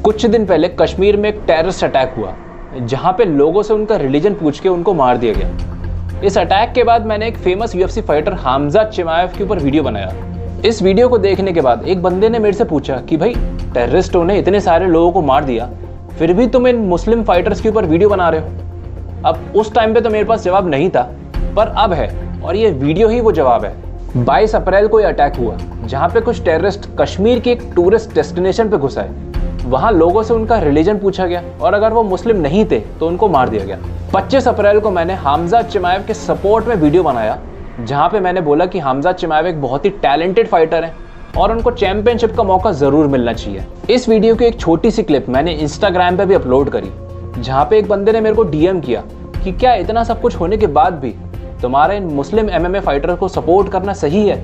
कुछ दिन पहले कश्मीर में एक टेररिस्ट अटैक हुआ जहां पे लोगों से उनका रिलीजन पूछ के उनको मार दिया गया। इस अटैक के बाद मैंने एक फेमस यूएफसी फाइटर हमजा चिमाएव के ऊपर वीडियो बनाया। इस वीडियो को देखने के बाद एक बंदे ने मेरे से पूछा कि भाई टेररिस्टों ने इतने सारे लोगों को मार दिया, फिर भी तुम इन मुस्लिम फाइटर्स के ऊपर वीडियो बना रहे हो। अब उस टाइम पे तो मेरे पास जवाब नहीं था, पर अब है और ये वीडियो ही वो जवाब है। 22 अप्रैल को ये अटैक हुआ जहाँ पे कुछ टेररिस्ट कश्मीर के एक टूरिस्ट डेस्टिनेशन पे घुस आए। वहाँ लोगों से उनका रिलीजन पूछा गया और अगर वो मुस्लिम नहीं थे तो उनको मार दिया गया। 25 अप्रैल को मैंने हमजा चिमाएव के सपोर्ट में वीडियो बनाया जहाँ पे मैंने बोला कि हमजा चिमाएव एक बहुत ही टैलेंटेड फाइटर है और उनको चैंपियनशिप का मौका ज़रूर मिलना चाहिए। इस वीडियो की एक छोटी सी क्लिप मैंने इंस्टाग्राम पे भी अपलोड करी जहाँ पे एक बंदे ने मेरे को डीएम किया कि क्या इतना सब कुछ होने के बाद भी तुम्हारे इन मुस्लिम एमएमए फाइटर को सपोर्ट करना सही है।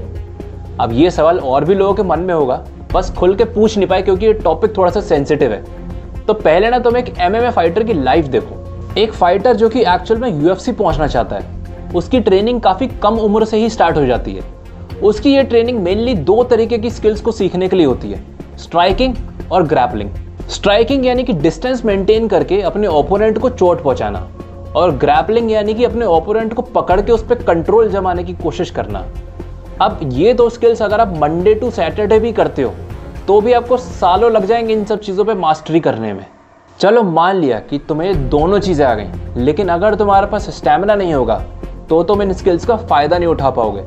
अब ये सवाल और भी लोगों के मन में होगा, बस खुल के पूछ नहीं पाए क्योंकि ये टॉपिक थोड़ा सा सेंसिटिव है। तो पहले ना तुम एक एमएमए फाइटर की लाइफ देखो। एक फाइटर जो कि एक्चुअल में यूएफसी पहुंचना चाहता है, उसकी ट्रेनिंग काफ़ी कम उम्र से ही स्टार्ट हो जाती है। उसकी ये ट्रेनिंग मेनली 2 तरीके की स्किल्स को सीखने के लिए होती है, स्ट्राइकिंग और ग्रैपलिंग। स्ट्राइकिंग यानी कि डिस्टेंस मेंटेन करके अपने ओपोनेंट को चोट पहुंचाना, और ग्रैपलिंग यानी कि अपने ओपोनेंट को पकड़ के उस पर कंट्रोल जमाने की कोशिश करना। अब ये 2 स्किल्स अगर आप मंडे टू सैटरडे भी करते हो तो भी आपको सालों लग जाएंगे इन सब चीज़ों पे मास्टरी करने में। चलो मान लिया कि तुम्हें दोनों चीज़ें आ गई, लेकिन अगर तुम्हारे पास स्टैमिना नहीं होगा तो तुम इन स्किल्स का फ़ायदा नहीं उठा पाओगे।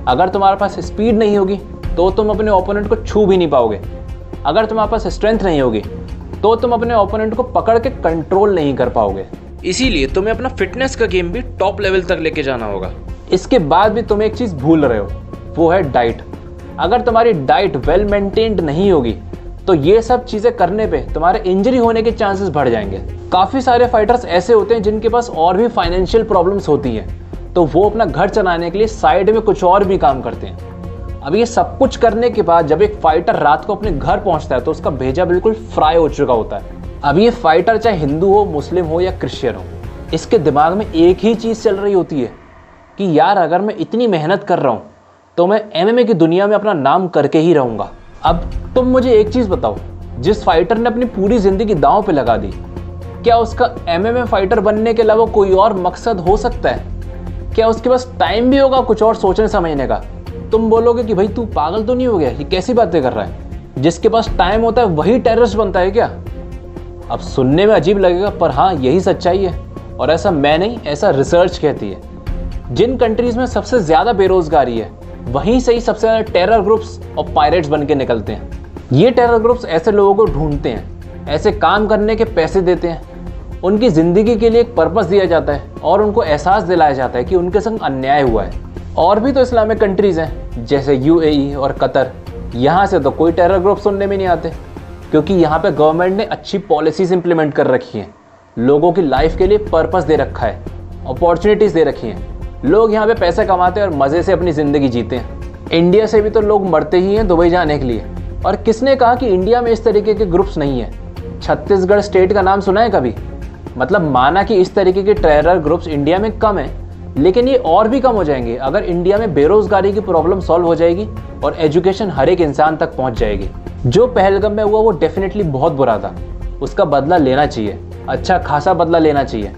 अगर तुम्हारे पास स्पीड नहीं होगी तो तुम अपने ओपोनेंट को छू भी नहीं पाओगे। अगर तुम्हारे पास स्ट्रेंथ नहीं होगी तो तुम अपने ओपोनेंट को पकड़ के कंट्रोल नहीं कर पाओगे। इसीलिए तुम्हें अपना फिटनेस का गेम भी टॉप लेवल तक लेके जाना होगा। इसके बाद भी तुम एक चीज़ भूल रहे हो, वो है डाइट। अगर तुम्हारी डाइट वेल मेंटेन्ड नहीं होगी तो ये सब चीज़ें करने पे तुम्हारे इंजरी होने के चांसेस बढ़ जाएंगे। काफ़ी सारे फाइटर्स ऐसे होते हैं जिनके पास और भी फाइनेंशियल प्रॉब्लम्स होती हैं, तो वो अपना घर चलाने के लिए साइड में कुछ और भी काम करते हैं। अब ये सब कुछ करने के बाद जब एक फाइटर रात को अपने घर पहुंचता है तो उसका भेजा बिल्कुल फ्राई हो चुका होता है। अब ये फाइटर चाहे हिंदू हो, मुस्लिम हो या क्रिश्चियन हो, इसके दिमाग में एक ही चीज़ चल रही होती है कि यार अगर मैं इतनी मेहनत कर रहा हूँ तो मैं एमएमए की दुनिया में अपना नाम करके ही रहूँगा। अब तुम मुझे एक चीज़ बताओ, जिस फाइटर ने अपनी पूरी ज़िंदगी दांव पे लगा दी, क्या उसका एमएमए फाइटर बनने के अलावा कोई और मकसद हो सकता है? क्या उसके पास टाइम भी होगा कुछ और सोचने समझने का? तुम बोलोगे कि भाई तू पागल तो नहीं हो गया, ये कैसी बातें कर रहा है? जिसके पास टाइम होता है वही टेररिस्ट बनता है क्या? अब सुनने में अजीब लगेगा, पर हाँ यही सच्चाई है। और ऐसा मैं नहीं, ऐसा रिसर्च कहती है। जिन कंट्रीज़ में सबसे ज़्यादा बेरोजगारी है वहीं से ही सबसे ज़्यादा टेरर ग्रुप्स और पायरेट्स बन के निकलते हैं। ये टेरर ग्रुप्स ऐसे लोगों को ढूंढते हैं, ऐसे काम करने के पैसे देते हैं, उनकी ज़िंदगी के लिए एक पर्पस दिया जाता है और उनको एहसास दिलाया जाता है कि उनके संग अन्याय हुआ है। और भी तो इस्लामिक कंट्रीज़ हैं जैसे यूएई और कतर, यहाँ से तो कोई टेरर ग्रुप सुनने में नहीं आते क्योंकि यहाँ पे गवर्नमेंट ने अच्छी पॉलिसीज़ इंप्लीमेंट कर रखी हैं, लोगों की लाइफ के लिए पर्पस दे रखा है, अपॉर्चुनिटीज़ दे रखी हैं। लोग यहाँ पे पैसे कमाते हैं और मज़े से अपनी ज़िंदगी जीते हैं। इंडिया से भी तो लोग मरते ही हैं दुबई जाने के लिए। और किसने कहा कि इंडिया में इस तरीके के ग्रुप्स नहीं हैं? छत्तीसगढ़ स्टेट का नाम सुना है कभी? मतलब माना कि इस तरीके के टेरर ग्रुप्स इंडिया में कम हैं, लेकिन ये और भी कम हो जाएंगे अगर इंडिया में बेरोज़गारी की प्रॉब्लम सॉल्व हो जाएगी और एजुकेशन हर एक इंसान तक पहुँच जाएगी। जो पहलगाम में हुआ वो डेफिनेटली बहुत बुरा था, उसका बदला लेना चाहिए, अच्छा खासा बदला लेना चाहिए,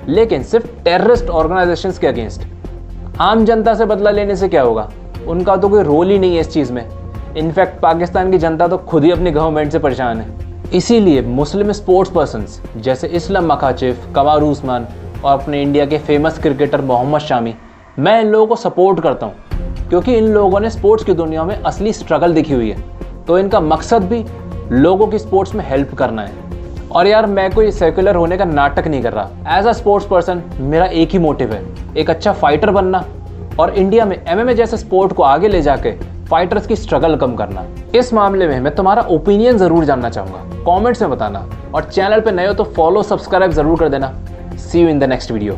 लेकिन सिर्फ टेररिस्ट ऑर्गेनाइजेशंस के अगेंस्ट। आम जनता से बदला लेने से क्या होगा? उनका तो कोई रोल ही नहीं है इस चीज़ में। इनफैक्ट पाकिस्तान की जनता तो खुद ही अपनी गवर्नमेंट से परेशान है। इसीलिए मुस्लिम स्पोर्ट्स पर्सन्स जैसे इस्लाम मखाचिफ, कमर उस्मान और अपने इंडिया के फेमस क्रिकेटर मोहम्मद शामी, मैं इन लोगों को सपोर्ट करता हूँ क्योंकि इन लोगों ने स्पोर्ट्स की दुनिया में असली स्ट्रगल दिखी हुई है। तो इनका मकसद भी लोगों की स्पोर्ट्स में हेल्प करना है। और यार मैं कोई सेक्युलर होने का नाटक नहीं कर रहा। एज अ स्पोर्ट्स पर्सन मेरा एक ही मोटिव है, एक अच्छा फाइटर बनना और इंडिया में एमएमए जैसे स्पोर्ट को आगे ले जाके फाइटर्स की स्ट्रगल कम करना। इस मामले में मैं तुम्हारा ओपिनियन ज़रूर जानना चाहूँगा, कमेंट्स में बताना। और चैनल पे नए हो तो फॉलो सब्सक्राइब ज़रूर कर देना। See you in the next video.